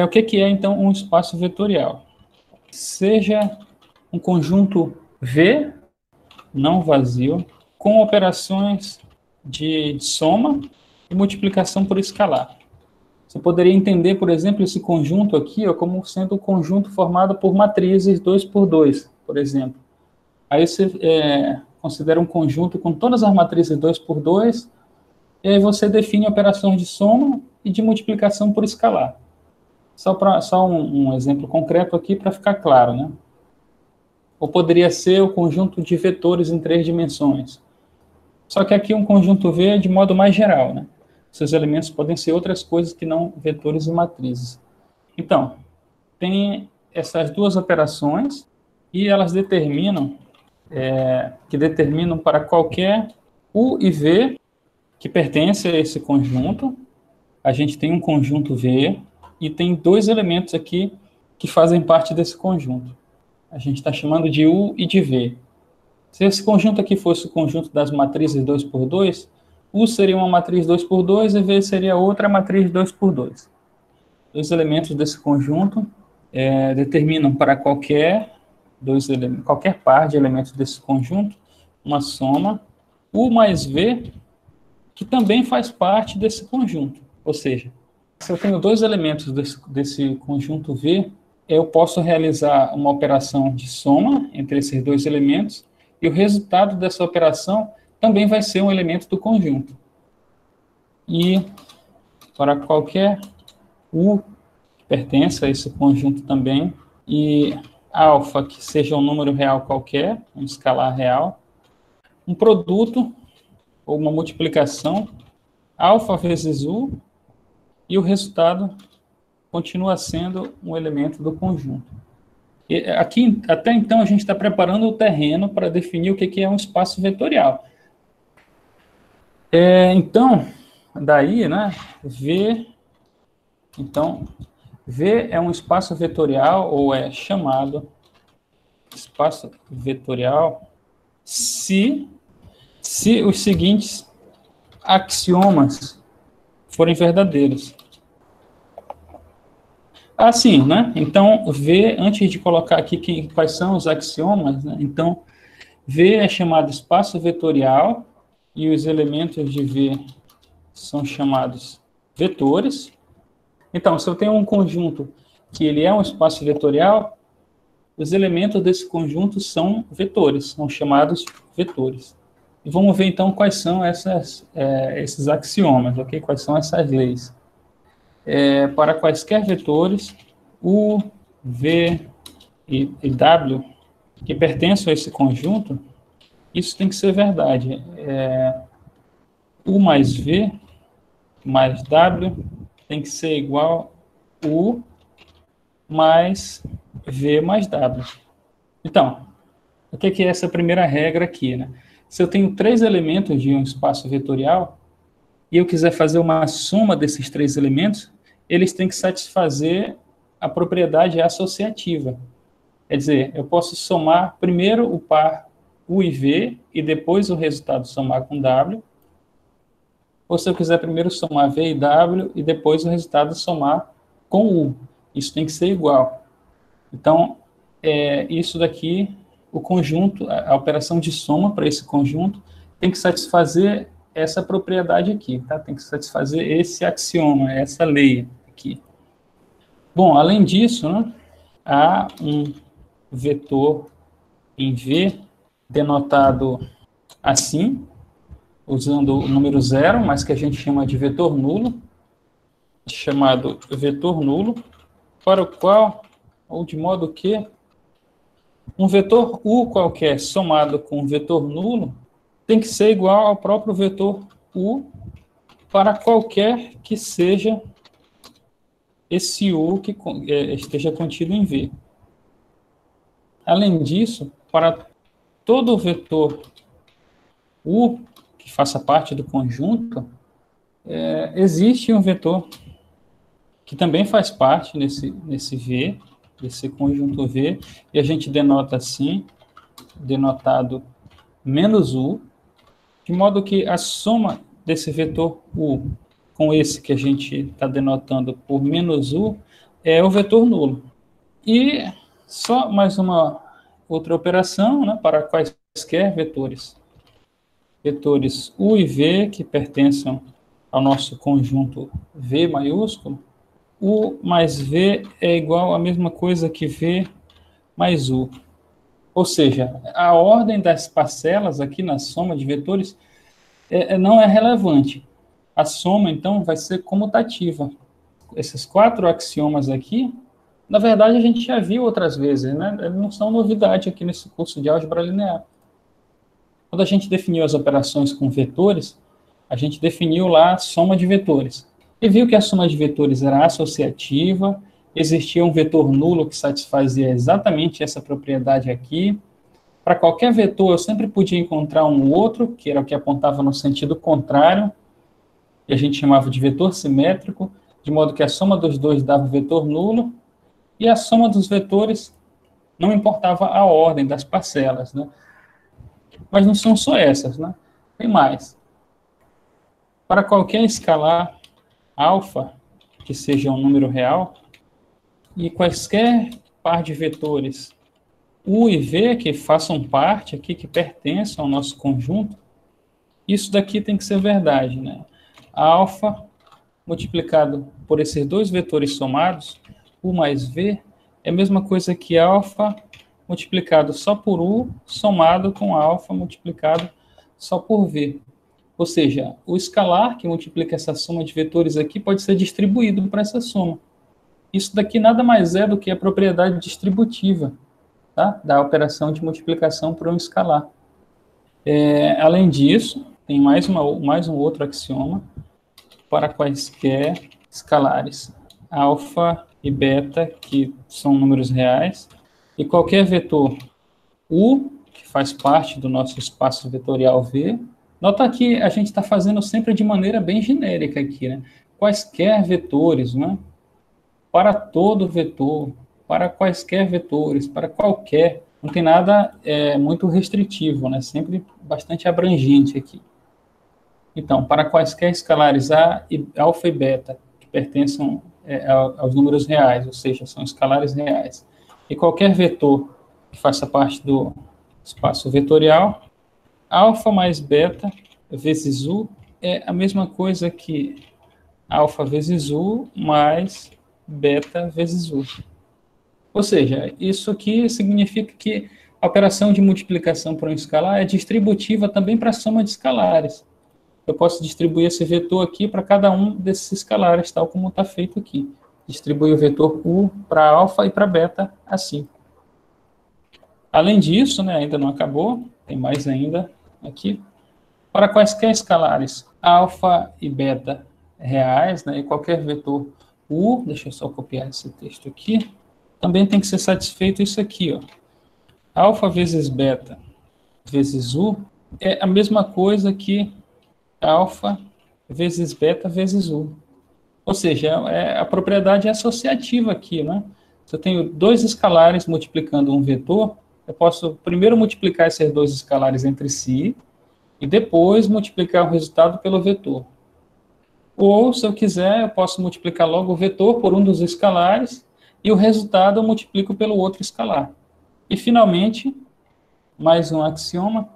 O que é, então, um espaço vetorial? Seja um conjunto V, não vazio, com operações de soma e multiplicação por escalar. Você poderia entender, por exemplo, esse conjunto aqui como sendo um conjunto formado por matrizes 2 por 2, por exemplo. Aí você considera um conjunto com todas as matrizes 2 por 2, e aí você define operações de soma e de multiplicação por escalar. Só um exemplo concreto aqui para ficar claro, né? Ou poderia ser o conjunto de vetores em 3 dimensões. Só que aqui um conjunto V é de modo mais geral, né? Seus elementos podem ser outras coisas que não vetores e matrizes. Então, tem essas duas operações e elas determinam para qualquer U e V que pertence a esse conjunto. A gente tem um conjunto V e tem dois elementos aqui que fazem parte desse conjunto. A gente está chamando de U e de V. Se esse conjunto aqui fosse o conjunto das matrizes 2 por 2, U seria uma matriz 2 por 2 e V seria outra matriz 2 por 2. Os elementos desse conjunto determinam para qualquer par de elementos desse conjunto uma soma U mais V, que também faz parte desse conjunto. Ou seja, se eu tenho dois elementos desse conjunto V, eu posso realizar uma operação de soma entre esses dois elementos, e o resultado dessa operação também vai ser um elemento do conjunto. E para qualquer U que pertença a esse conjunto também, e alfa que seja um número real qualquer, um escalar real, um produto ou uma multiplicação, alfa vezes U, e o resultado continua sendo um elemento do conjunto. E aqui, até então, a gente está preparando o terreno para definir o que é um espaço vetorial. Então, daí, né, V é um espaço vetorial, ou é chamado espaço vetorial, se os seguintes axiomas forem verdadeiros. Assim, né? Então, V, antes de colocar aqui quais são os axiomas, né? Então, V é chamado espaço vetorial e os elementos de V são chamados vetores. Então, se eu tenho um conjunto que ele é um espaço vetorial, os elementos desse conjunto são vetores, são chamados vetores. E vamos ver, então, quais são esses axiomas, ok? Quais são essas leis. Para quaisquer vetores, U, V e W, que pertencem a esse conjunto, isso tem que ser verdade. U mais V mais W tem que ser igual a U mais V mais W. Então, o que é essa primeira regra aqui, né? Se eu tenho 3 elementos de um espaço vetorial e eu quiser fazer uma soma desses 3 elementos, eles têm que satisfazer a propriedade associativa. Quer dizer, eu posso somar primeiro o par U e V e depois o resultado somar com W. Ou se eu quiser primeiro somar V e W e depois o resultado somar com U. Isso tem que ser igual. Então, isso daqui, o conjunto, a operação de soma para esse conjunto tem que satisfazer essa propriedade aqui, tá? Tem que satisfazer esse axioma, essa lei aqui. Bom, além disso, né, há um vetor em V denotado assim, usando o número 0, mas que a gente chama de vetor nulo, chamado vetor nulo, para o qual, ou de modo que, um vetor U qualquer somado com um vetor nulo tem que ser igual ao próprio vetor U para qualquer que seja esse U que esteja contido em V. Além disso, para todo vetor U que faça parte do conjunto, existe um vetor que também faz parte nesse V, desse conjunto V, e a gente denota assim, denotado menos U, de modo que a soma desse vetor U com esse que a gente está denotando por menos U, é o vetor nulo. E só mais uma outra operação, né, para quaisquer vetores. Vetores U e V que pertencem ao nosso conjunto V maiúsculo. U mais V é igual à mesma coisa que V mais U. Ou seja, a ordem das parcelas aqui na soma de vetores não é relevante. A soma, então, vai ser comutativa. Esses 4 axiomas aqui, na verdade, a gente já viu outras vezes, né? Eles não são novidade aqui nesse curso de álgebra linear. Quando a gente definiu as operações com vetores, a gente definiu lá a soma de vetores. E viu que a soma de vetores era associativa, existia um vetor nulo que satisfazia exatamente essa propriedade aqui. Para qualquer vetor, eu sempre podia encontrar um outro, que era o que apontava no sentido contrário, e a gente chamava de vetor simétrico, de modo que a soma dos dois dava o vetor nulo, e a soma dos vetores não importava a ordem das parcelas, né? Mas não são só essas, né? Tem mais. Para qualquer escalar alfa, que seja um número real, e quaisquer par de vetores U e V que façam parte aqui, que pertençam ao nosso conjunto, isso daqui tem que ser verdade, né? Alfa multiplicado por esses dois vetores somados, U mais V, é a mesma coisa que alfa multiplicado só por U, somado com alfa multiplicado só por V. Ou seja, o escalar que multiplica essa soma de vetores aqui pode ser distribuído para essa soma. Isso daqui nada mais é do que a propriedade distributiva, tá? Da operação de multiplicação por um escalar. Além disso, tem mais um outro axioma para quaisquer escalares, alfa e beta, que são números reais, e qualquer vetor U, que faz parte do nosso espaço vetorial V. Nota que a gente está fazendo sempre de maneira bem genérica aqui, né? Quaisquer vetores, né? Para todo vetor, para quaisquer vetores, para qualquer. Não tem nada muito restritivo, né? Sempre bastante abrangente aqui. Então, para quaisquer escalares alfa e beta, que pertencem aos números reais, ou seja, são escalares reais, e qualquer vetor que faça parte do espaço vetorial, alfa mais beta vezes U é a mesma coisa que alfa vezes U mais beta vezes U. Ou seja, isso aqui significa que a operação de multiplicação por um escalar é distributiva também para a soma de escalares. Eu posso distribuir esse vetor aqui para cada um desses escalares, tal como está feito aqui. Distribuir o vetor U para alfa e para beta, assim. Além disso, né, ainda não acabou, tem mais ainda aqui. Para quaisquer escalares alfa e beta reais, né, e qualquer vetor U, deixa eu só copiar esse texto aqui, também tem que ser satisfeito isso aqui, ó. Alfa vezes beta vezes U é a mesma coisa que alfa vezes beta vezes U. Ou seja, a propriedade é associativa aqui, né? Se eu tenho dois escalares multiplicando um vetor, eu posso primeiro multiplicar esses dois escalares entre si e depois multiplicar o resultado pelo vetor. Ou, se eu quiser, eu posso multiplicar logo o vetor por um dos escalares e o resultado eu multiplico pelo outro escalar. E, finalmente, mais um axioma,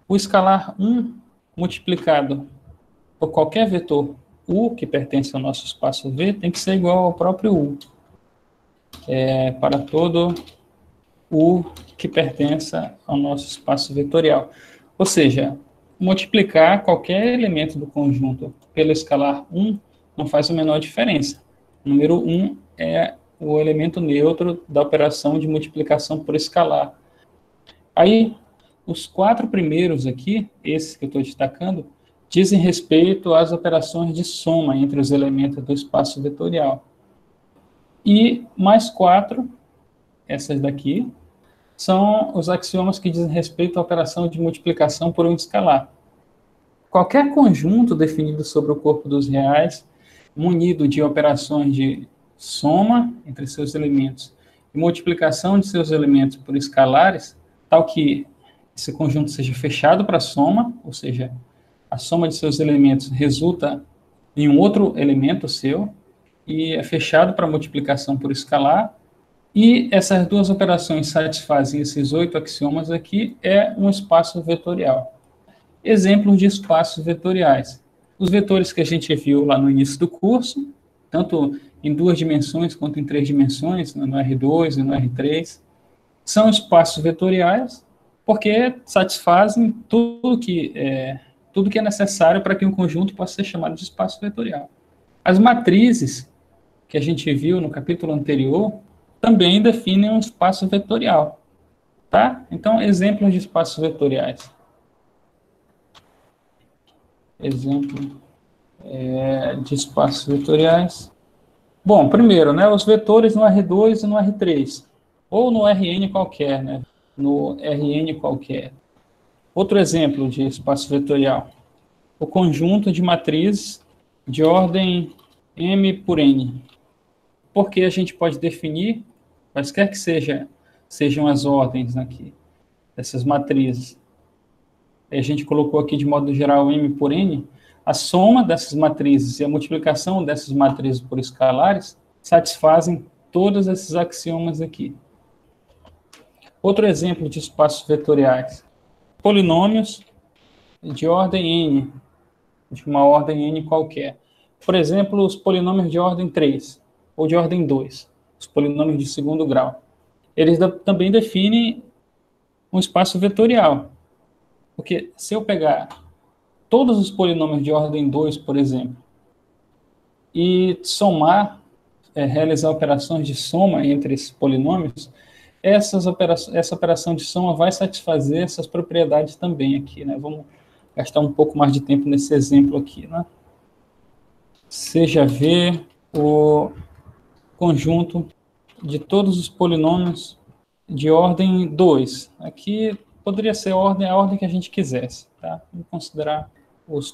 o escalar 1 multiplicado por qualquer vetor U, que pertence ao nosso espaço V, tem que ser igual ao próprio U. Para todo U que pertença ao nosso espaço vetorial. Ou seja, multiplicar qualquer elemento do conjunto pelo escalar 1 não faz a menor diferença. O número 1 é o elemento neutro da operação de multiplicação por escalar. Aí, os 4 primeiros aqui, esses que eu estou destacando, dizem respeito às operações de soma entre os elementos do espaço vetorial. E mais 4, essas daqui, são os axiomas que dizem respeito à operação de multiplicação por um escalar. Qualquer conjunto definido sobre o corpo dos reais, munido de operações de soma entre seus elementos e multiplicação de seus elementos por escalares, tal que esse conjunto seja fechado para a soma, ou seja, a soma de seus elementos resulta em um outro elemento seu, e é fechado para multiplicação por escalar, e essas duas operações satisfazem esses 8 axiomas aqui, é um espaço vetorial. Exemplos de espaços vetoriais. Os vetores que a gente viu lá no início do curso, tanto em 2 dimensões quanto em 3 dimensões, no R2 e no R3, são espaços vetoriais porque satisfazem tudo que é necessário para que um conjunto possa ser chamado de espaço vetorial. As matrizes que a gente viu no capítulo anterior também definem um espaço vetorial, tá? Então, exemplos de espaços vetoriais. Exemplo de espaços vetoriais. Bom, primeiro, né, os vetores no R2 e no R3, ou no Rn qualquer, né, no Rn qualquer. Outro exemplo de espaço vetorial, o conjunto de matrizes de ordem M por N. Porque a gente pode definir, quaisquer que sejam as ordens aqui, dessas matrizes. A gente colocou aqui de modo geral M por N, a soma dessas matrizes e a multiplicação dessas matrizes por escalares satisfazem todos esses axiomas aqui. Outro exemplo de espaços vetoriais. Polinômios de ordem N, de uma ordem N qualquer. Por exemplo, os polinômios de ordem 3 ou de ordem 2, os polinômios de segundo grau. Eles também definem um espaço vetorial. Porque se eu pegar todos os polinômios de ordem 2, por exemplo, e somar, realizar operações de soma entre esses polinômios, essa operação de soma vai satisfazer essas propriedades também aqui, né? Vamos gastar um pouco mais de tempo nesse exemplo aqui, né? Seja V o conjunto de todos os polinômios de ordem 2. Aqui poderia ser a ordem que a gente quisesse, tá? Vamos considerar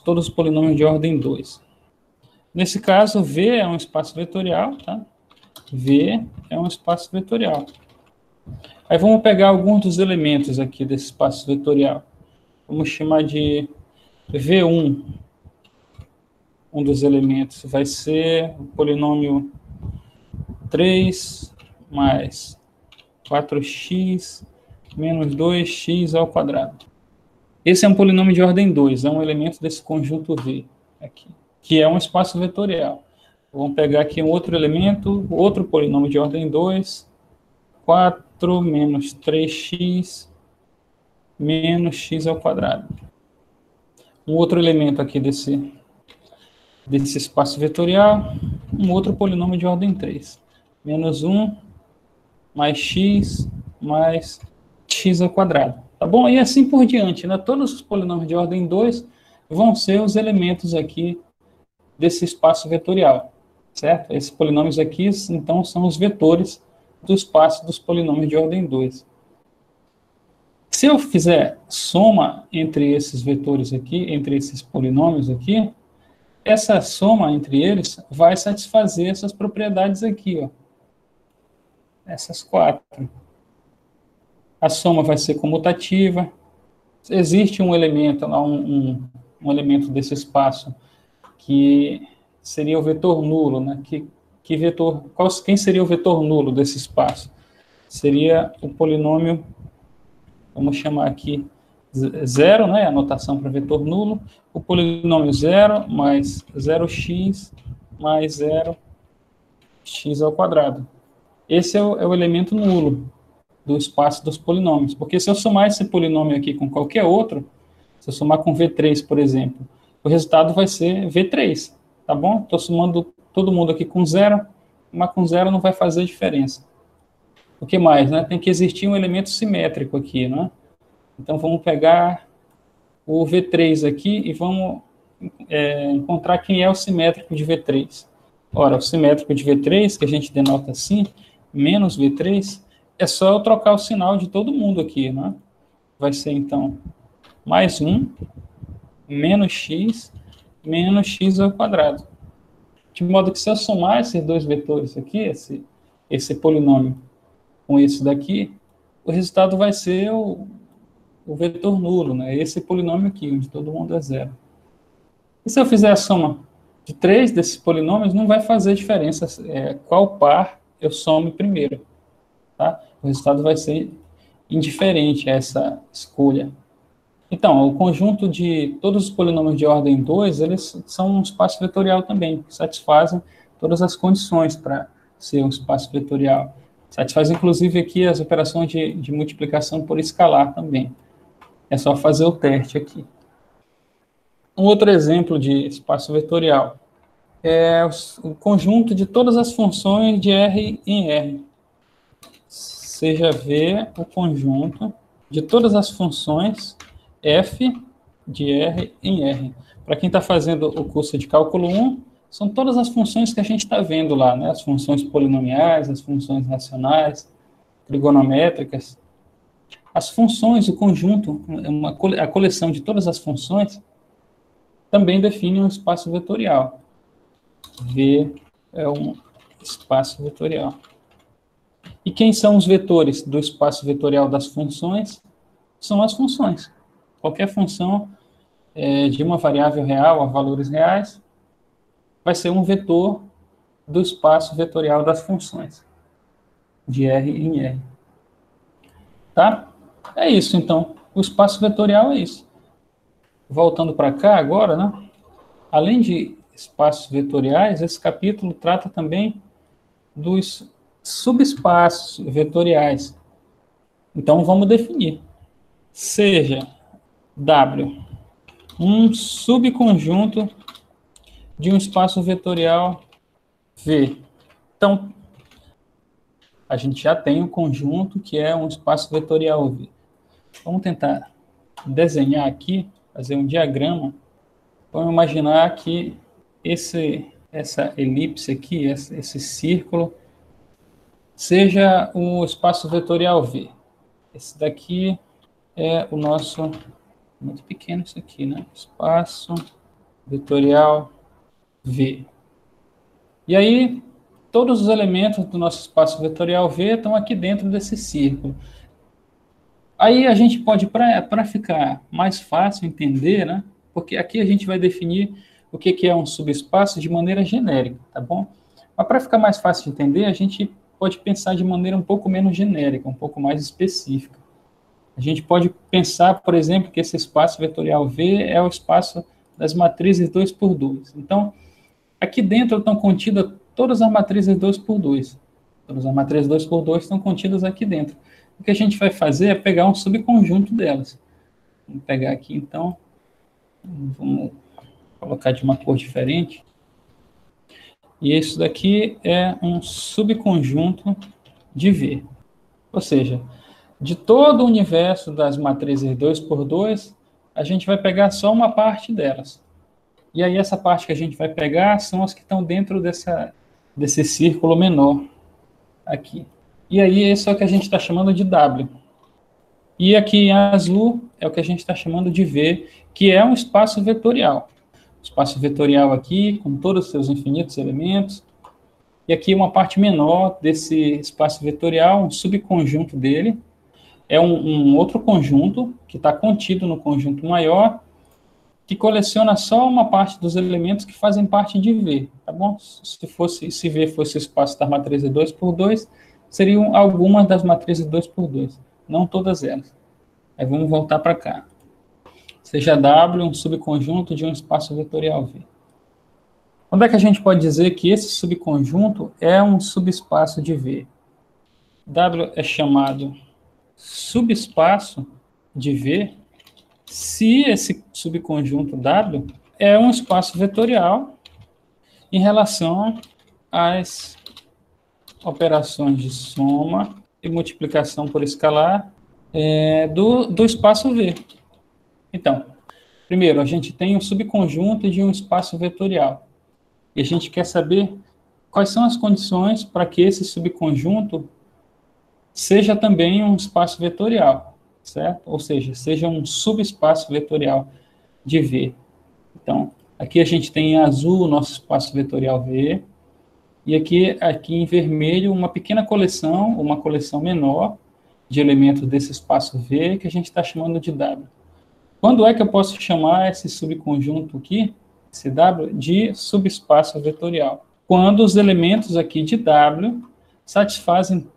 todos os polinômios de ordem 2. Nesse caso, V é um espaço vetorial, tá? V é um espaço vetorial. Aí vamos pegar alguns dos elementos aqui desse espaço vetorial. Vamos chamar de V1. Um dos elementos vai ser o polinômio 3 mais 4x menos 2x ao quadrado. Esse é um polinômio de ordem 2, é um elemento desse conjunto V aqui, que é um espaço vetorial. Vamos pegar aqui um outro elemento, outro polinômio de ordem 2, 4 menos 3x menos x ao quadrado. Um outro elemento aqui desse espaço vetorial, um outro polinômio de ordem 3, menos 1 mais x ao quadrado. Tá bom? E assim por diante, né? Todos os polinômios de ordem 2 vão ser os elementos aqui desse espaço vetorial, certo? Esses polinômios aqui, então, são os vetores do espaço dos polinômios de ordem 2. Se eu fizer soma entre esses vetores aqui, entre esses polinômios aqui, essa soma entre eles vai satisfazer essas propriedades aqui, ó. Essas 4. A soma vai ser comutativa. Existe um elemento lá, um elemento desse espaço que seria o vetor nulo, né? Quem seria o vetor nulo desse espaço? Seria o polinômio, vamos chamar aqui 0, né? A notação para vetor nulo. O polinômio 0 mais 0x mais 0x ao quadrado. Esse é o elemento nulo do espaço dos polinômios. Porque se eu somar esse polinômio aqui com qualquer outro, se eu somar com V3, por exemplo, o resultado vai ser V3, tá bom? Estou somando todo mundo aqui com 0, mas com 0 não vai fazer diferença. O que mais, né? Tem que existir um elemento simétrico aqui, né? Então, vamos pegar o V3 aqui e vamos encontrar quem é o simétrico de V3. Ora, o simétrico de V3, que a gente denota assim, menos V3, é só eu trocar o sinal de todo mundo aqui, né? Vai ser, então, mais 1, menos x ao quadrado. De modo que se eu somar esses dois vetores aqui, esse polinômio com esse daqui, o resultado vai ser o vetor nulo, né? Esse polinômio aqui, onde todo mundo é 0. E se eu fizer a soma de 3 desses polinômios, não vai fazer diferença qual par eu some primeiro, tá? O resultado vai ser indiferente a essa escolha. Então, o conjunto de todos os polinômios de ordem 2, eles são um espaço vetorial também, que satisfazem todas as condições para ser um espaço vetorial. Satisfaz, inclusive, aqui as operações de multiplicação por escalar também. É só fazer o teste aqui. Um outro exemplo de espaço vetorial é o conjunto de todas as funções de R em R. Seja V o conjunto de todas as funções f de R em R. Para quem está fazendo o curso de cálculo 1, são todas as funções que a gente está vendo lá, né? As funções polinomiais, as funções racionais, trigonométricas. As funções, o conjunto, a coleção de todas as funções, também define um espaço vetorial. V é um espaço vetorial. E quem são os vetores do espaço vetorial das funções? São as funções. Qualquer função de uma variável real a valores reais vai ser um vetor do espaço vetorial das funções, de R em R. Tá? É isso, então. O espaço vetorial é isso. Voltando para cá agora, né? Além de espaços vetoriais, esse capítulo trata também dos subespaços vetoriais. Então, vamos definir. Seja W um subconjunto de um espaço vetorial V. Então, a gente já tem um conjunto que é um espaço vetorial V. Vamos tentar desenhar aqui, fazer um diagrama. Vamos imaginar que essa elipse aqui, esse círculo, seja o espaço vetorial V. Esse daqui é o nosso... Muito pequeno isso aqui, né? Espaço vetorial V. E aí, todos os elementos do nosso espaço vetorial V estão aqui dentro desse círculo. Aí a gente pode, para ficar mais fácil entender, né? Porque aqui a gente vai definir o que é um subespaço de maneira genérica, tá bom? Mas para ficar mais fácil de entender, a gente pode pensar de maneira um pouco menos genérica, um pouco mais específica. A gente pode pensar, por exemplo, que esse espaço vetorial V é o espaço das matrizes 2 por 2. Então, aqui dentro estão contidas todas as matrizes 2 por 2. Todas as matrizes 2 por 2 estão contidas aqui dentro. O que a gente vai fazer é pegar um subconjunto delas. Vamos pegar aqui, então, vamos colocar de uma cor diferente. E isso daqui é um subconjunto de V. Ou seja, de todo o universo das matrizes 2 por 2, a gente vai pegar só uma parte delas. E aí essa parte que a gente vai pegar são as que estão dentro desse círculo menor aqui. E aí esse é o que a gente está chamando de W. E aqui em azul é o que a gente está chamando de V, que é um espaço vetorial. Espaço vetorial aqui, com todos os seus infinitos elementos. E aqui uma parte menor desse espaço vetorial, um subconjunto dele, é um outro conjunto que está contido no conjunto maior, que coleciona só uma parte dos elementos que fazem parte de V, tá bom? Se V fosse o espaço das matrizes 2 por 2, seriam algumas das matrizes 2 por 2, não todas elas. Aí vamos voltar para cá. Seja W um subconjunto de um espaço vetorial V. Quando é que a gente pode dizer que esse subconjunto é um subespaço de V? W é chamado subespaço de V se esse subconjunto W é um espaço vetorial em relação às operações de soma e multiplicação por escalar do espaço V. Então, primeiro, a gente tem um subconjunto de um espaço vetorial. E a gente quer saber quais são as condições para que esse subconjunto seja também um espaço vetorial, certo? Ou seja, seja um subespaço vetorial de V. Então, aqui a gente tem em azul o nosso espaço vetorial V, e aqui em vermelho uma pequena coleção, uma coleção menor de elementos desse espaço V, que a gente está chamando de W. Quando é que eu posso chamar esse subconjunto aqui esse W, de subespaço vetorial. Quando os elementos aqui de W satisfazem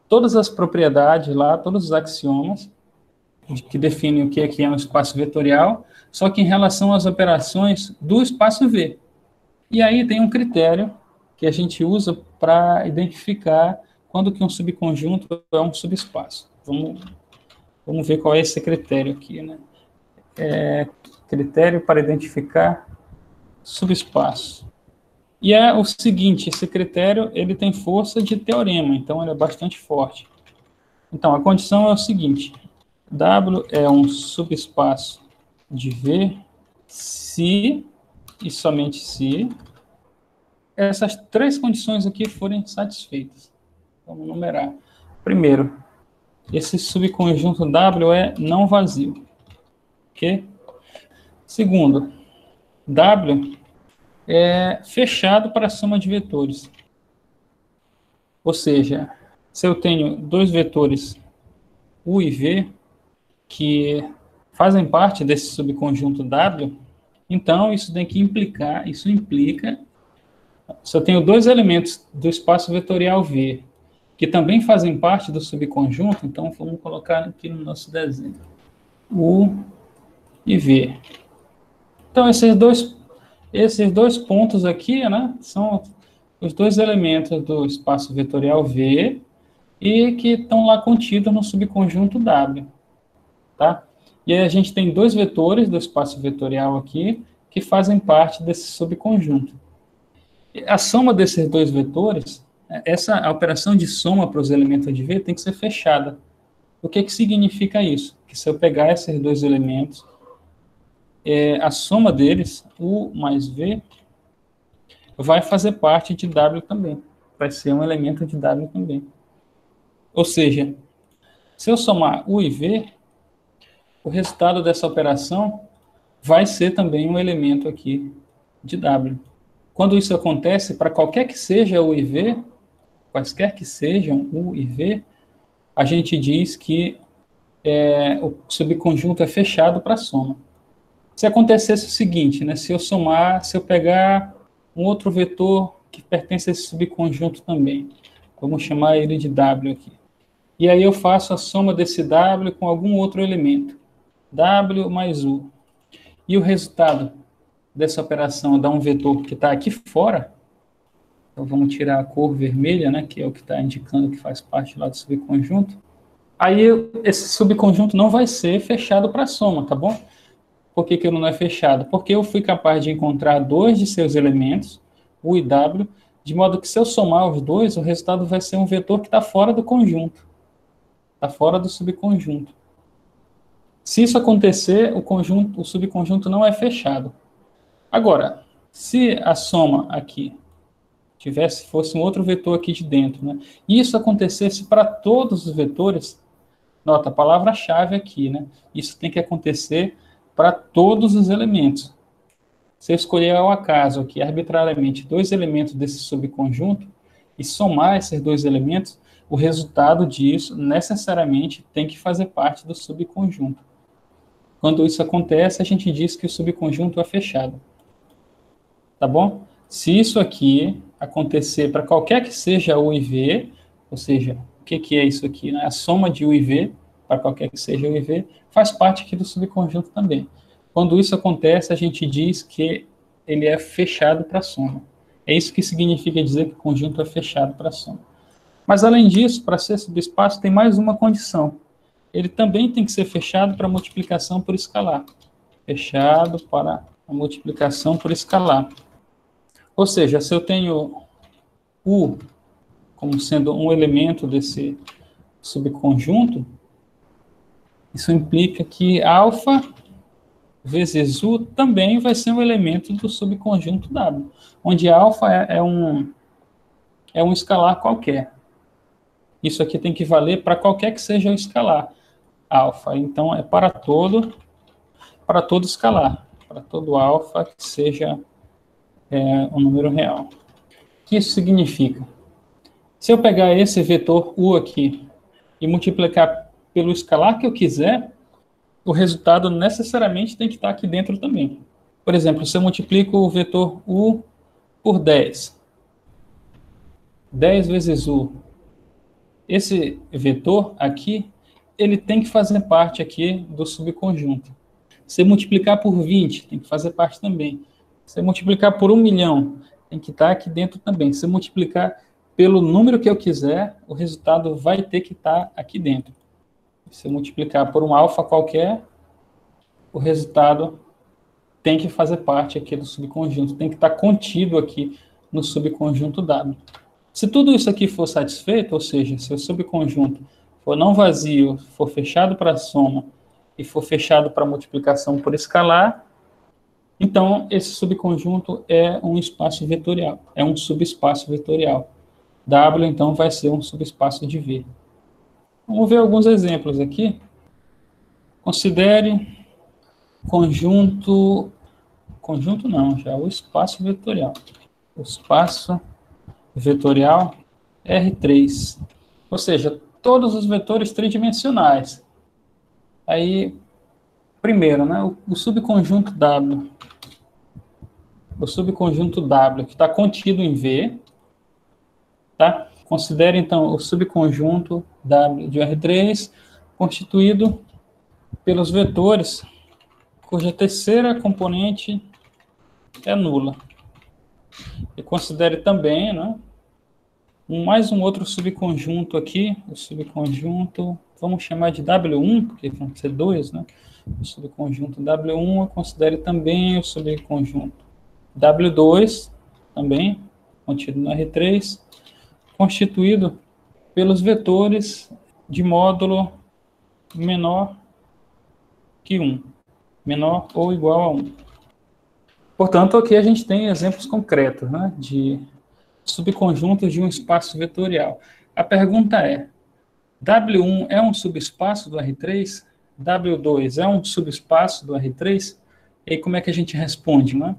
todas as propriedades lá, todos os axiomas, que definem o que é um espaço vetorial, só que em relação às operações do espaço V. E aí tem um critério que a gente usa para identificar quando que um subconjunto é um subespaço. Vamos ver qual é esse critério aqui, né? Critério para identificar subespaço. E é o seguinte, esse critério ele tem força de teorema, então ele é bastante forte. Então, a condição é o seguinte, W é um subespaço de V se, e somente se, essas três condições aqui forem satisfeitas. Vamos numerar. Primeiro, esse subconjunto W é não vazio. Ok? Segundo, W é fechado para a soma de vetores. Ou seja, se eu tenho dois vetores U e V, que fazem parte desse subconjunto W, então isso tem que implicar, isso implica, se eu tenho dois elementos do espaço vetorial V, que também fazem parte do subconjunto, então vamos colocar aqui no nosso desenho, U e V. Então esses dois pontos aqui, né, são os dois elementos do espaço vetorial V e que estão lá contidos no subconjunto W. Tá? E aí a gente tem dois vetores do espaço vetorial aqui que fazem parte desse subconjunto. A soma desses dois vetores, a operação de soma para os elementos de V tem que ser fechada. O que significa isso? Que se eu pegar esses dois elementos, a soma deles, U mais V, vai fazer parte de W também. Vai ser um elemento de W também. Ou seja, se eu somar U e V, o resultado dessa operação vai ser também um elemento aqui de W. Quando isso acontece, para qualquer que seja U e V, quaisquer que sejam U e V, a gente diz que o subconjunto é fechado para a soma. Se acontecesse o seguinte, né, se eu pegar um outro vetor que pertence a esse subconjunto também, vamos chamar ele de W aqui, e aí eu faço a soma desse W com algum outro elemento, W mais U. E o resultado dessa operação dá um vetor que está aqui fora. Então vamos tirar a cor vermelha, né, que é o que está indicando que faz parte lá do subconjunto. Aí esse subconjunto não vai ser fechado para a soma, tá bom? Por que ele não é fechado? Porque eu fui capaz de encontrar dois de seus elementos, U e W, de modo que se eu somar os dois, o resultado vai ser um vetor que está fora do conjunto. Está fora do subconjunto. Se isso acontecer, o subconjunto não é fechado. Agora, se a soma aqui fosse um outro vetor aqui de dentro, né? E isso acontecesse para todos os vetores, nota a palavra-chave aqui, né? Isso tem que acontecer para todos os elementos. Se eu escolher ao acaso aqui, arbitrariamente, dois elementos desse subconjunto e somar esses dois elementos, o resultado disso necessariamente tem que fazer parte do subconjunto. Quando isso acontece, a gente diz que o subconjunto é fechado. Tá bom? Se isso aqui acontecer para qualquer que seja U e V, ou seja, o que é isso aqui? Né? A soma de U e V, para qualquer que seja U e V, faz parte aqui do subconjunto também. Quando isso acontece, a gente diz que ele é fechado para a soma. É isso que significa dizer que o conjunto é fechado para a soma. Mas, além disso, para ser subespaço, tem mais uma condição. Ele também tem que ser fechado para multiplicação por escalar. Fechado para a multiplicação por escalar. Ou seja, se eu tenho U como sendo um elemento desse subconjunto, isso implica que alfa vezes U também vai ser um elemento do subconjunto W, onde alfa é um escalar qualquer. Isso aqui tem que valer para qualquer que seja o escalar alfa. Então, é para todo escalar, para todo alfa que seja um número real. O que isso significa? Se eu pegar esse vetor U aqui e multiplicar pelo escalar que eu quiser, o resultado necessariamente tem que estar aqui dentro também. Por exemplo, se eu multiplico o vetor U por 10, 10 vezes U, esse vetor aqui, ele tem que fazer parte aqui do subconjunto. Se multiplicar por 20, tem que fazer parte também. Se multiplicar por 1 milhão, tem que estar aqui dentro também. Se multiplicar pelo número que eu quiser, o resultado vai ter que estar aqui dentro. Se multiplicar por um alfa qualquer, o resultado tem que fazer parte aqui do subconjunto, tem que estar contido aqui no subconjunto W. Se tudo isso aqui for satisfeito, ou seja, se o subconjunto for não vazio, for fechado para soma e for fechado para multiplicação por escalar, então esse subconjunto é um espaço vetorial, é um subespaço vetorial. W, então, vai ser um subespaço de V. Vamos ver alguns exemplos aqui. Considere conjunto não, já o espaço vetorial. O espaço vetorial R3. Ou seja, todos os vetores tridimensionais. Aí, primeiro, né, o subconjunto W. O subconjunto W, que está contido em V. Tá? Considere, então, o subconjunto W de R3, constituído pelos vetores cuja terceira componente é nula. E considere também, né, mais um outro subconjunto aqui, o subconjunto, vamos chamar de W1, porque vão ser dois, né? O subconjunto W1, considere também o subconjunto W2, também, contido no R3, constituído pelos vetores de módulo menor que 1, menor ou igual a 1. Portanto, aqui a gente tem exemplos concretos, né, de subconjuntos de um espaço vetorial. A pergunta é, W1 é um subespaço do R3? W2 é um subespaço do R3? E aí como é que a gente responde, né?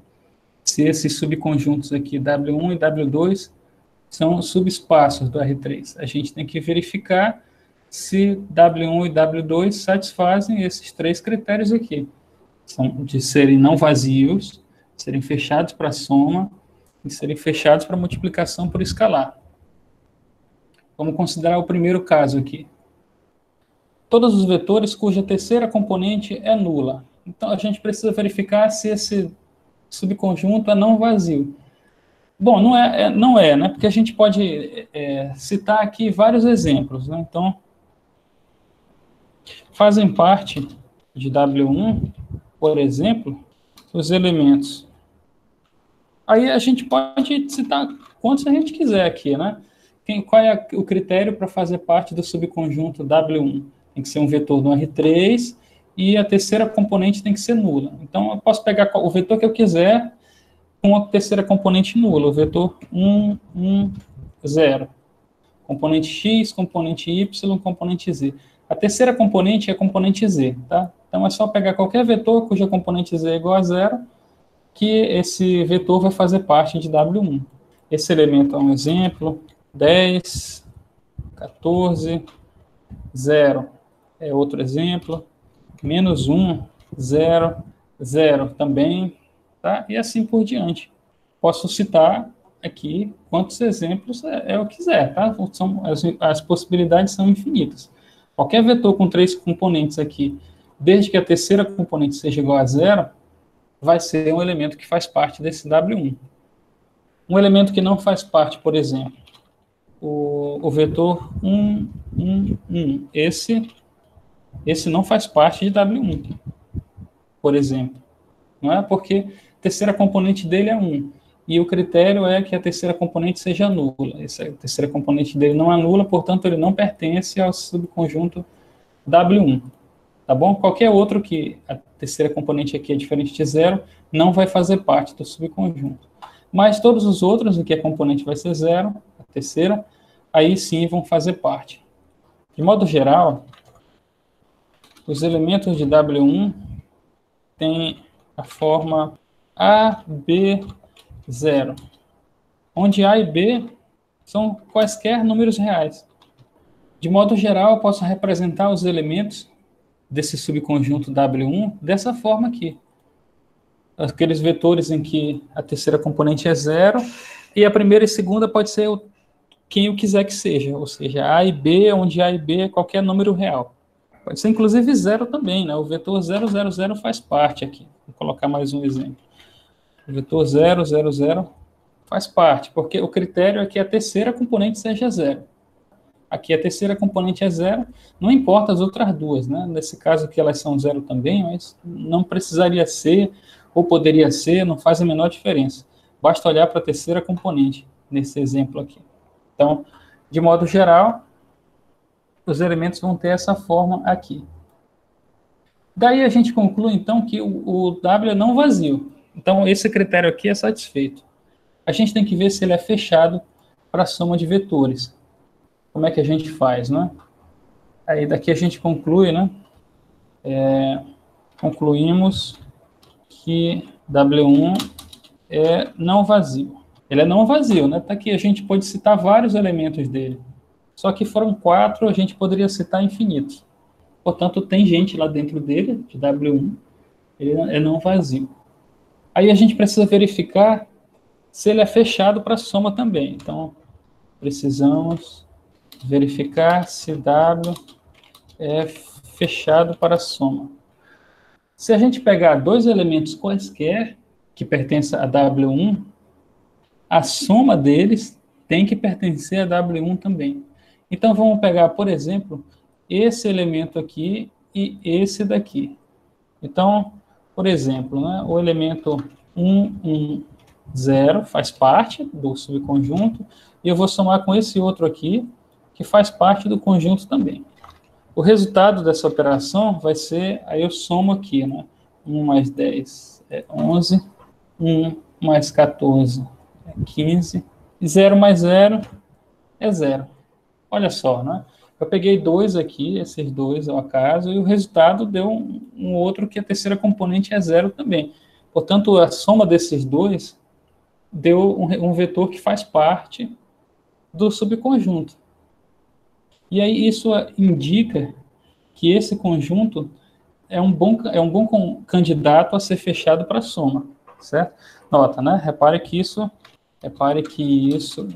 Se esses subconjuntos aqui, W1 e W2, são subespaços do R3. A gente tem que verificar se W1 e W2 satisfazem esses três critérios aqui. São de serem não vazios, serem fechados para soma e serem fechados para multiplicação por escalar. Vamos considerar o primeiro caso aqui. Todos os vetores cuja terceira componente é nula. Então, a gente precisa verificar se esse subconjunto é não vazio. Bom, não é, né? Porque a gente pode citar aqui vários exemplos, né? Então, fazem parte de W1, por exemplo, os elementos. Aí a gente pode citar quantos a gente quiser aqui, né? Qual é o critério para fazer parte do subconjunto W1? Tem que ser um vetor do R3 e a terceira componente tem que ser nula. Então, eu posso pegar o vetor que eu quiser com a terceira componente nula, o vetor 1, 1, 0. Componente X, componente Y, componente Z. A terceira componente é a componente Z, tá? Então, é só pegar qualquer vetor cuja componente Z é igual a 0, que esse vetor vai fazer parte de W1. Esse elemento é um exemplo, 10, 14, 0 é outro exemplo, menos 1, 0, 0 também, tá? E assim por diante. Posso citar aqui quantos exemplos eu quiser, tá? As possibilidades são infinitas. Qualquer vetor com três componentes aqui, desde que a terceira componente seja igual a 0, vai ser um elemento que faz parte desse W1. Um elemento que não faz parte, por exemplo, o vetor 1, 1, 1. Esse não faz parte de W1, por exemplo. Não é porque a terceira componente dele é 1. E o critério é que a terceira componente seja nula. A terceira componente dele não é nula, portanto, ele não pertence ao subconjunto W1. Tá bom? Qualquer outro que a terceira componente aqui é diferente de 0, não vai fazer parte do subconjunto. Mas todos os outros, em que a componente vai ser 0, a terceira, aí sim vão fazer parte. De modo geral, os elementos de W1 têm a forma A, B, 0, onde A e B são quaisquer números reais. De modo geral, eu posso representar os elementos desse subconjunto W1 dessa forma aqui. aqueles vetores em que a terceira componente é 0, e a primeira e segunda pode ser quem eu quiser que seja, ou seja, A e B, onde A e B é qualquer número real. Pode ser inclusive 0 também, né? O vetor 0, 0, 0 faz parte aqui. Vou colocar mais um exemplo. O vetor 0, 0, 0 faz parte, porque o critério é que a terceira componente seja 0. Aqui a terceira componente é 0, não importa as outras duas, né? Nesse caso aqui elas são 0 também, mas não precisaria ser, ou poderia ser, não faz a menor diferença. Basta olhar para a terceira componente, nesse exemplo aqui. Então, de modo geral, os elementos vão ter essa forma aqui. Daí a gente conclui, então, que o W é não vazio. Então, esse critério aqui é satisfeito. A gente tem que ver se ele é fechado para a soma de vetores. Como é que a gente faz, né? Aí daqui a gente conclui, né? Concluímos que W1 é não vazio. Ele é não vazio, né? Tá aqui, a gente pode citar vários elementos dele. Só que foram 4, a gente poderia citar infinitos. Portanto, tem gente lá dentro dele, de W1, ele é não vazio. Aí a gente precisa verificar se ele é fechado para soma também. Então, precisamos verificar se W é fechado para soma. Se a gente pegar dois elementos quaisquer que pertencem a W1, a soma deles tem que pertencer a W1 também. Então, vamos pegar, por exemplo, esse elemento aqui e esse daqui. Então, por exemplo, né, o elemento 1, 1, 0 faz parte do subconjunto, e eu vou somar com esse outro aqui, que faz parte do conjunto também. O resultado dessa operação vai ser, aí eu somo aqui, né? 1 mais 10 é 11, 1 mais 14 é 15, e 0 mais 0 é 0. Olha só, né? Eu peguei 2 aqui, esses dois ao acaso, e o resultado deu um outro que a terceira componente é 0 também. Portanto, a soma desses dois deu um vetor que faz parte do subconjunto. E aí isso indica que esse conjunto é um bom candidato a ser fechado para soma, certo? Nota, né? Repare que isso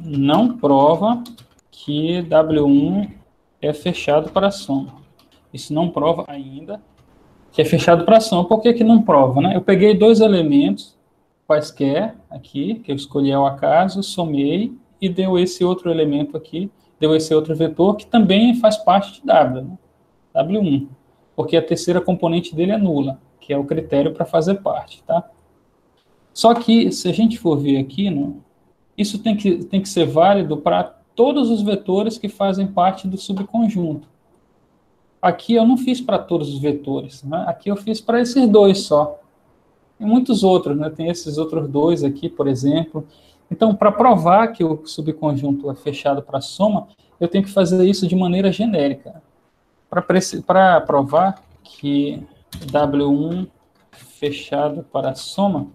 não prova que W1 é fechado para soma. Isso não prova ainda que é fechado para soma. Por que que não prova, né? Eu peguei dois elementos quaisquer aqui, que eu escolhi ao acaso, somei e deu esse outro elemento aqui, deu esse outro vetor que também faz parte de W, né? W1, porque a terceira componente dele é nula, que é o critério para fazer parte, tá? Só que, se a gente for ver aqui, né, isso tem que ser válido para todos os vetores que fazem parte do subconjunto. Aqui eu não fiz para todos os vetores, né? Aqui eu fiz para esses dois só. E muitos outros, né? Tem esses outros dois aqui, por exemplo. Então, para provar que o subconjunto é fechado para soma, eu tenho que fazer isso de maneira genérica. Para provar que W1 fechado para soma,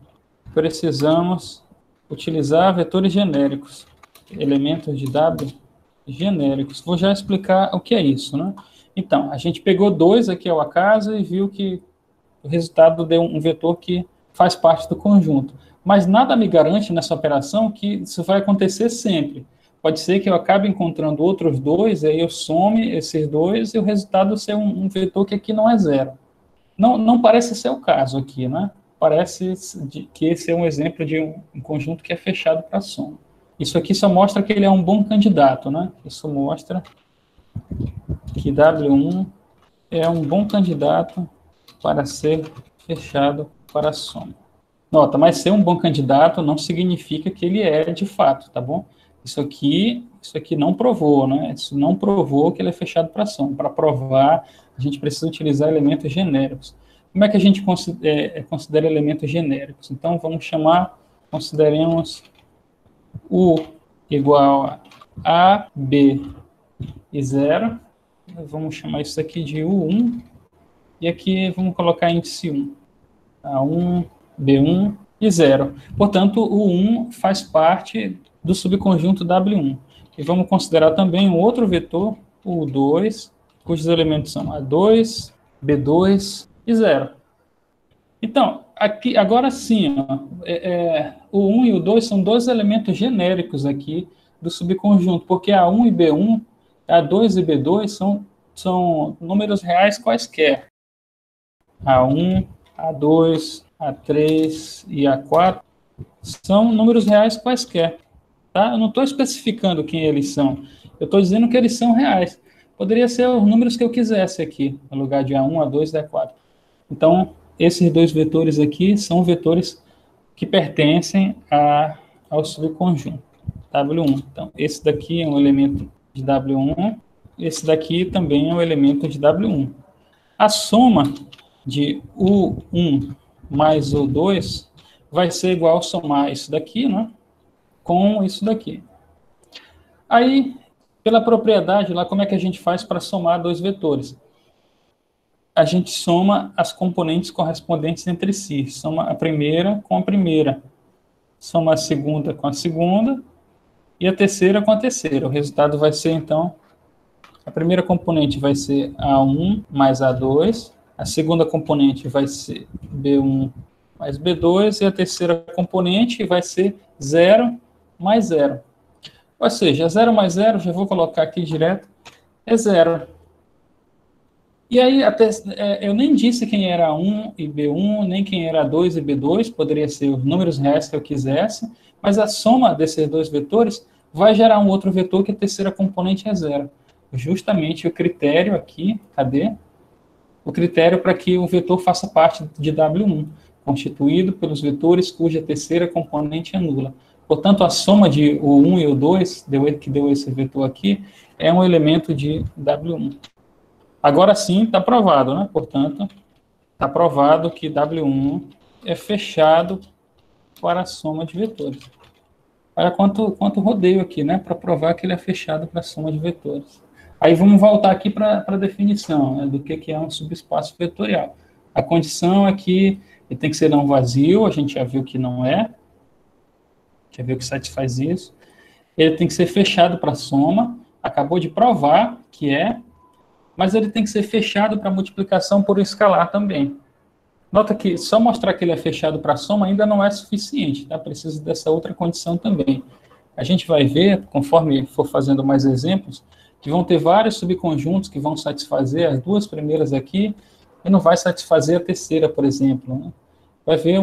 precisamos utilizar vetores genéricos, elementos de W genéricos. Vou já explicar o que é isso, né? Então, a gente pegou dois aqui ao acaso e viu que o resultado deu um vetor que faz parte do conjunto. Mas nada me garante nessa operação que isso vai acontecer sempre. Pode ser que eu acabe encontrando outros dois, aí eu some esses dois e o resultado ser um vetor que aqui não é 0. Não parece ser o caso aqui, né? Parece que esse é um exemplo de um conjunto que é fechado para soma. Isso aqui só mostra que ele é um bom candidato, né? Isso mostra que W1 é um bom candidato para ser fechado para soma. Nota, mas ser um bom candidato não significa que ele é de fato, tá bom? Isso aqui não provou, né? Isso não provou que ele é fechado para soma. Para provar, a gente precisa utilizar elementos genéricos. Como é que a gente considera elementos genéricos? Então, consideremos U igual a B e 0. Vamos chamar isso aqui de U1. E aqui vamos colocar índice 1. A1, B1 e 0. Portanto, o 1 faz parte do subconjunto W1. E vamos considerar também um outro vetor, o 2, cujos elementos são A2, B2 e 0. Então, aqui, agora sim, ó, o 1 e o 2 são dois elementos genéricos aqui do subconjunto, porque A1 e B1, A2 e B2 são números reais quaisquer. A1, A2, A3 e A4 são números reais quaisquer. Tá? Eu não estou especificando quem eles são, eu estou dizendo que eles são reais. Poderia ser os números que eu quisesse aqui, no lugar de A1, A2 e A4. Então, esses dois vetores aqui são vetores que pertencem ao subconjunto W1. Então, esse daqui é um elemento de W1, esse daqui também é um elemento de W1. A soma de U1 mais U2 vai ser igual a somar isso daqui, né, com isso daqui. Aí, pela propriedade lá, como é que a gente faz para somar dois vetores? A gente soma as componentes correspondentes entre si. Soma a primeira com a primeira. Soma a segunda com a segunda. E a terceira com a terceira. O resultado vai ser, então, a primeira componente vai ser A1 mais A2. A segunda componente vai ser B1 mais B2. E a terceira componente vai ser 0 mais 0. Ou seja, 0 mais 0, já vou colocar aqui direto, é 0. E aí, eu nem disse quem era A1 e B1, nem quem era A2 e B2, poderia ser os números reais que eu quisesse, mas a soma desses dois vetores vai gerar um outro vetor que a terceira componente é 0. Justamente o critério aqui, cadê? O critério para que o vetor faça parte de W1, constituído pelos vetores cuja terceira componente é nula. Portanto, a soma de o 1 e o 2, que deu esse vetor aqui, é um elemento de W1. Agora sim, está provado, né? Portanto, está provado que W1 é fechado para a soma de vetores. Olha quanto rodeio aqui, né? Para provar que ele é fechado para a soma de vetores. Aí vamos voltar aqui para a definição, né, do que é um subespaço vetorial. A condição é que ele tem que ser não vazio, a gente já viu que não é, já viu que satisfaz isso. Ele tem que ser fechado para a soma, acabou de provar que é, mas ele tem que ser fechado para multiplicação por um escalar também. Nota que só mostrar que ele é fechado para a soma ainda não é suficiente, tá? Precisa dessa outra condição também. A gente vai ver, conforme for fazendo mais exemplos, que vão ter vários subconjuntos que vão satisfazer as duas primeiras aqui e não vai satisfazer a terceira, por exemplo, né? Vai ver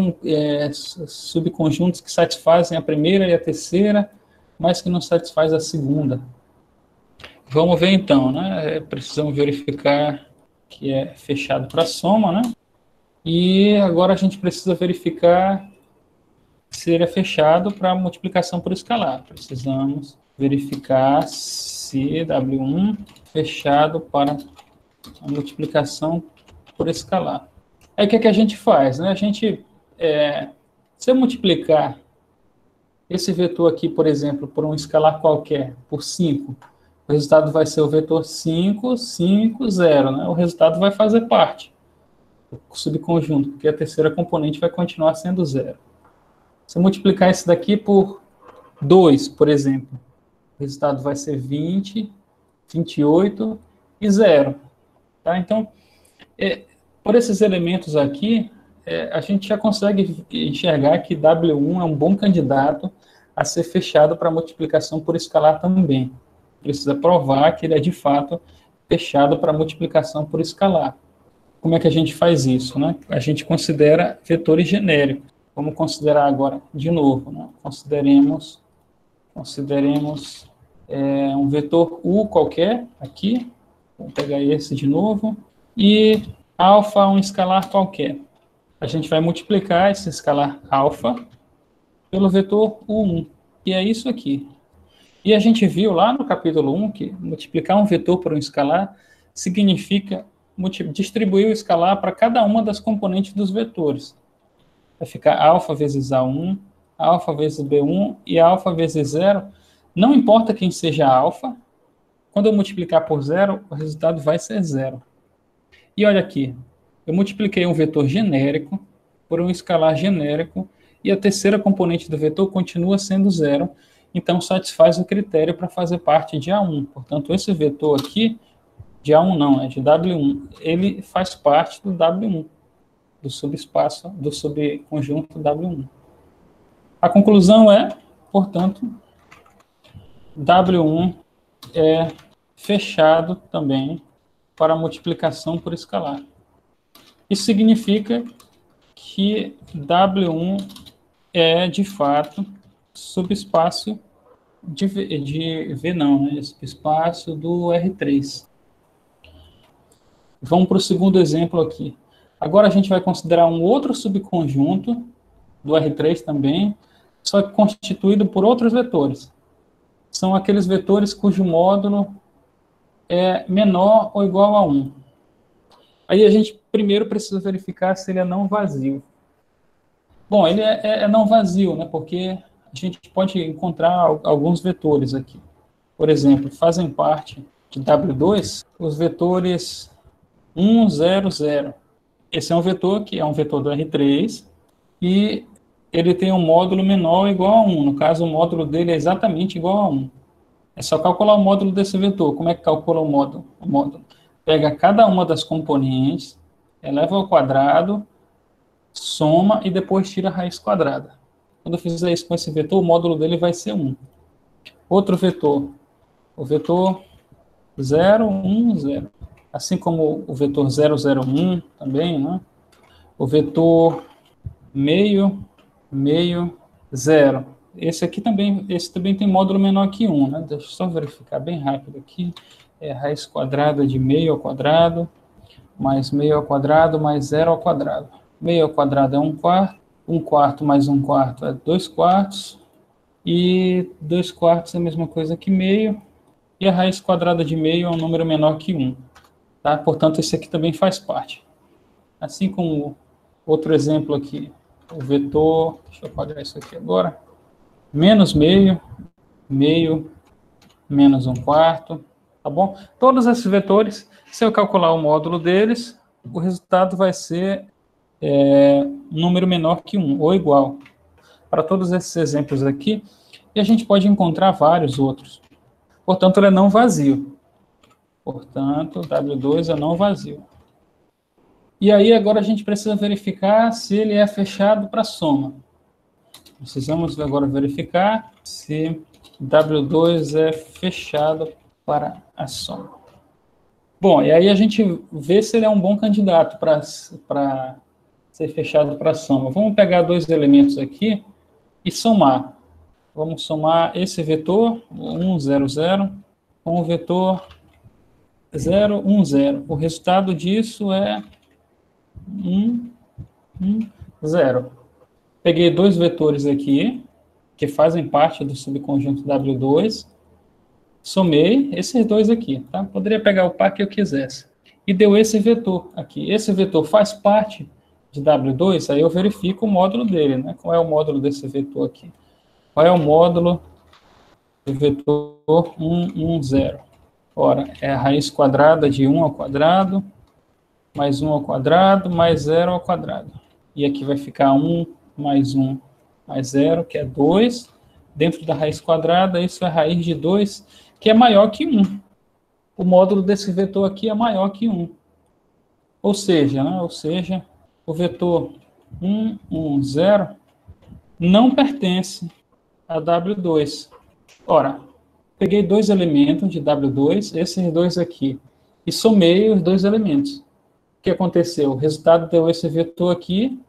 subconjuntos que satisfazem a primeira e a terceira, mas que não satisfaz a segunda. Vamos ver então, né? Precisamos verificar que é fechado para soma, né? E agora a gente precisa verificar se ele é fechado para multiplicação por escalar. Precisamos verificar se W1 fechado para a multiplicação por escalar. Aí o que a gente faz, né? A gente, se eu multiplicar esse vetor aqui, por exemplo, por um escalar qualquer, por 5, o resultado vai ser o vetor 5, 5, 0, né? O resultado vai fazer parte do subconjunto, porque a terceira componente vai continuar sendo 0. Se eu multiplicar esse daqui por 2, por exemplo, o resultado vai ser 20, 28 e 0. Tá? Então, por esses elementos aqui, a gente já consegue enxergar que W1 é um bom candidato a ser fechado para multiplicação por escalar também. Precisa provar que ele é, de fato, fechado para multiplicação por escalar. Como é que a gente faz isso, né? A gente considera vetores genéricos. Vamos considerar agora, de novo, né? Consideremos um vetor U qualquer, aqui. Vou pegar esse de novo. E alfa, um escalar qualquer. A gente vai multiplicar esse escalar alfa pelo vetor U1, que é isso aqui. E a gente viu lá no capítulo 1 que multiplicar um vetor por um escalar significa distribuir o escalar para cada uma das componentes dos vetores. Vai ficar alfa vezes A1, alfa vezes B1 e alfa vezes 0. Não importa quem seja alfa, quando eu multiplicar por 0, o resultado vai ser 0. E olha aqui, eu multipliquei um vetor genérico por um escalar genérico e a terceira componente do vetor continua sendo 0, então satisfaz o critério para fazer parte de A1. Portanto, esse vetor aqui, de A1 não, é de W1, ele faz parte do W1. do subespaço do subconjunto W1. A conclusão é, portanto, W1 é fechado também para multiplicação por escalar. Isso significa que W1 é, de fato, subespaço de V não, né? Subespaço do R3. Vamos para o segundo exemplo aqui. Agora a gente vai considerar um outro subconjunto do R3 também, só que constituído por outros vetores. São aqueles vetores cujo módulo é menor ou igual a 1. Aí a gente primeiro precisa verificar se ele é não vazio. Bom, ele é não vazio, né? Porque a gente pode encontrar alguns vetores aqui. Por exemplo, fazem parte de W2 os vetores 1, 0, 0. Esse é um vetor que é um vetor do R3 e ele tem um módulo menor ou igual a 1. No caso, o módulo dele é exatamente igual a 1. É só calcular o módulo desse vetor. Como é que calcula o módulo? O módulo pega cada uma das componentes, eleva ao quadrado, soma e depois tira a raiz quadrada. Quando eu fizer isso com esse vetor, o módulo dele vai ser 1. Outro vetor, o vetor 0, 1, 0. Assim como o vetor 0, 0, 1 também, né? O vetor meio, meio, 0. Esse também tem módulo menor que 1, né? Deixa eu só verificar bem rápido aqui. É raiz quadrada de meio ao quadrado, mais meio ao quadrado, mais 0 ao quadrado. Meio ao quadrado é 1/4, 1/4 mais 1/4 é 2/4, e 2/4 é a mesma coisa que meio, e a raiz quadrada de meio é um número menor que 1. Tá? Portanto, esse aqui também faz parte. Assim como outro exemplo aqui, o vetor, deixa eu apagar isso aqui agora, menos meio, meio, menos 1/4, tá bom? Todos esses vetores, se eu calcular o módulo deles, o resultado vai ser um número menor que 1, ou igual. Para todos esses exemplos aqui, e a gente pode encontrar vários outros. Portanto, ele é não vazio. Portanto, W2 é não vazio. E aí, agora a gente precisa verificar se ele é fechado para soma. Precisamos agora verificar se W2 é fechado para a soma. Bom, e aí a gente vê se ele é um bom candidato para ser fechado para a soma. Vamos pegar dois elementos aqui e somar. Vamos somar esse vetor, 1, 0, 0, com o vetor 0, 1, 0. O resultado disso é 1, 1, 0. Peguei dois vetores aqui, que fazem parte do subconjunto W2, somei esses dois aqui, tá? Poderia pegar o par que eu quisesse. E deu esse vetor aqui. Esse vetor faz parte de W2, aí eu verifico o módulo dele, né? Qual é o módulo desse vetor aqui? Qual é o módulo do vetor 1, 1, 0? Ora, é a raiz quadrada de 1 ao quadrado, mais 1 ao quadrado, mais 0 ao quadrado. E aqui vai ficar 1 mais 1 mais 0, que é 2. Dentro da raiz quadrada, isso é a raiz de 2, que é maior que 1. O módulo desse vetor aqui é maior que 1. Ou seja, o vetor 1, 1, 0 não pertence a W2. Ora, peguei dois elementos de W2, esses dois aqui, e somei os dois elementos. O que aconteceu? O resultado deu esse vetor aqui,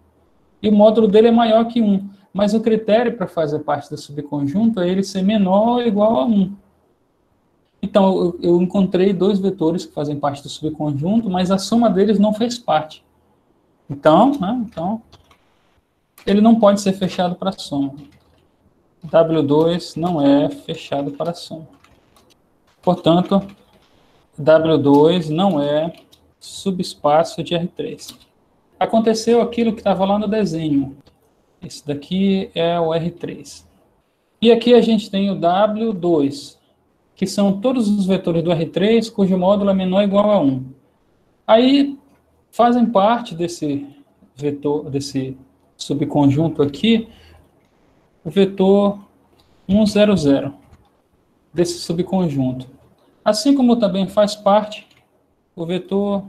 e o módulo dele é maior que 1. Mas o critério para fazer parte do subconjunto é ele ser menor ou igual a 1. Então, eu encontrei dois vetores que fazem parte do subconjunto, mas a soma deles não fez parte. Então, ele não pode ser fechado para soma. W2 não é fechado para soma. Portanto, W2 não é subespaço de R3. Aconteceu aquilo que estava lá no desenho. Esse daqui é o R3. E aqui a gente tem o W2, que são todos os vetores do R3 cujo módulo é menor ou igual a 1. Aí fazem parte desse vetor, desse subconjunto aqui, o vetor 1, 0, 0, desse subconjunto. Assim como também faz parte o vetor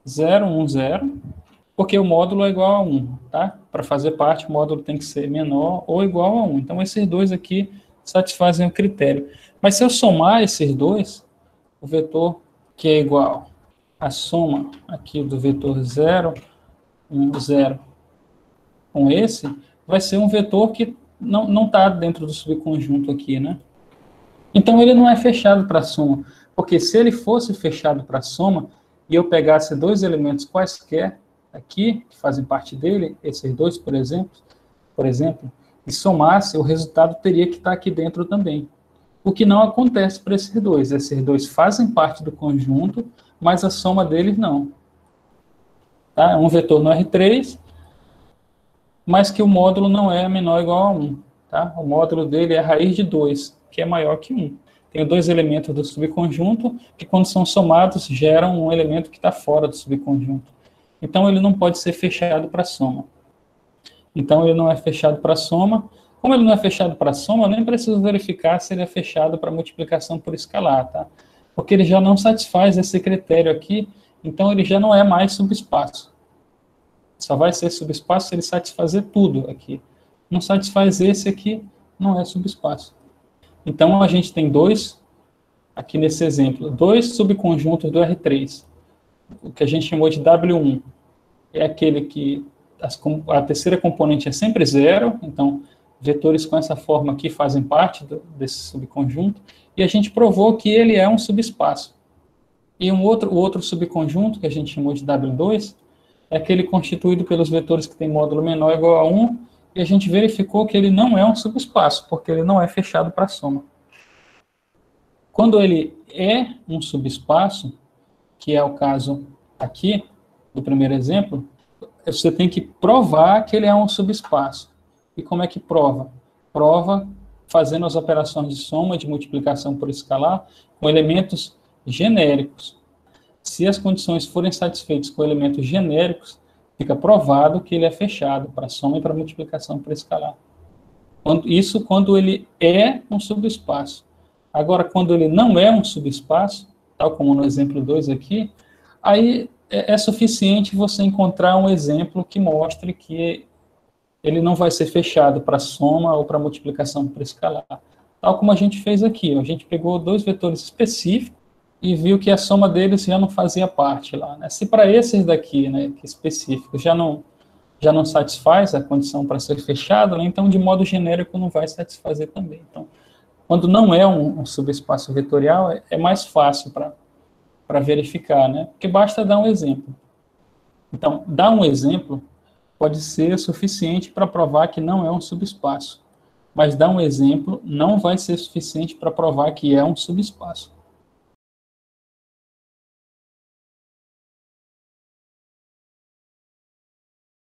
0, 1, 0, porque o módulo é igual a 1, tá? Para fazer parte, o módulo tem que ser menor ou igual a 1. Então, esses dois aqui satisfazem o critério. Mas se eu somar esses dois, o vetor que é igual à soma aqui do vetor 0, 1, 0, com esse, vai ser um vetor que não está dentro do subconjunto aqui, né? Então, ele não é fechado para soma, porque se ele fosse fechado para soma, e eu pegasse dois elementos quaisquer aqui, que fazem parte dele, esses dois, por exemplo, e somasse, o resultado teria que estar aqui dentro também. O que não acontece para esses dois fazem parte do conjunto, mas a soma deles não. Tá? É um vetor no R3, mas que o módulo não é menor ou igual a 1. Tá? O módulo dele é a raiz de 2, que é maior que 1. Tem dois elementos do subconjunto que, quando são somados, geram um elemento que está fora do subconjunto. Então, ele não pode ser fechado para soma. Então, ele não é fechado para soma. Como ele não é fechado para soma, eu nem preciso verificar se ele é fechado para multiplicação por escalar, tá? Porque ele já não satisfaz esse critério aqui, então ele já não é mais subespaço. Só vai ser subespaço se ele satisfazer tudo aqui. Não satisfaz esse aqui, não é subespaço. Então, a gente tem dois, aqui nesse exemplo, dois subconjuntos do R3. O que a gente chamou de W1 é aquele que a terceira componente é sempre zero, então, vetores com essa forma aqui fazem parte desse subconjunto, e a gente provou que ele é um subespaço. E o outro subconjunto, que a gente chamou de W2, é aquele constituído pelos vetores que tem módulo menor ou igual a 1, e a gente verificou que ele não é um subespaço, porque ele não é fechado para soma. Quando ele é um subespaço, que é o caso aqui, do primeiro exemplo, você tem que provar que ele é um subespaço. E como é que prova? Prova fazendo as operações de soma e de multiplicação por escalar com elementos genéricos. Se as condições forem satisfeitas com elementos genéricos, fica provado que ele é fechado para soma e para multiplicação por escalar. Isso quando ele é um subespaço. Agora, quando ele não é um subespaço, tal como no exemplo 2 aqui, aí é suficiente você encontrar um exemplo que mostre que ele não vai ser fechado para soma ou para multiplicação por escalar. Tal como a gente fez aqui, a gente pegou dois vetores específicos e viu que a soma deles já não fazia parte lá, né? Se para esses daqui, né, que específicos, já não satisfaz a condição para ser fechado, né, então, de modo genérico, não vai satisfazer também. Então, quando não é um subespaço vetorial, é mais fácil para verificar, né? Porque basta dar um exemplo. Então, dar um exemplo pode ser suficiente para provar que não é um subespaço. Mas dar um exemplo não vai ser suficiente para provar que é um subespaço.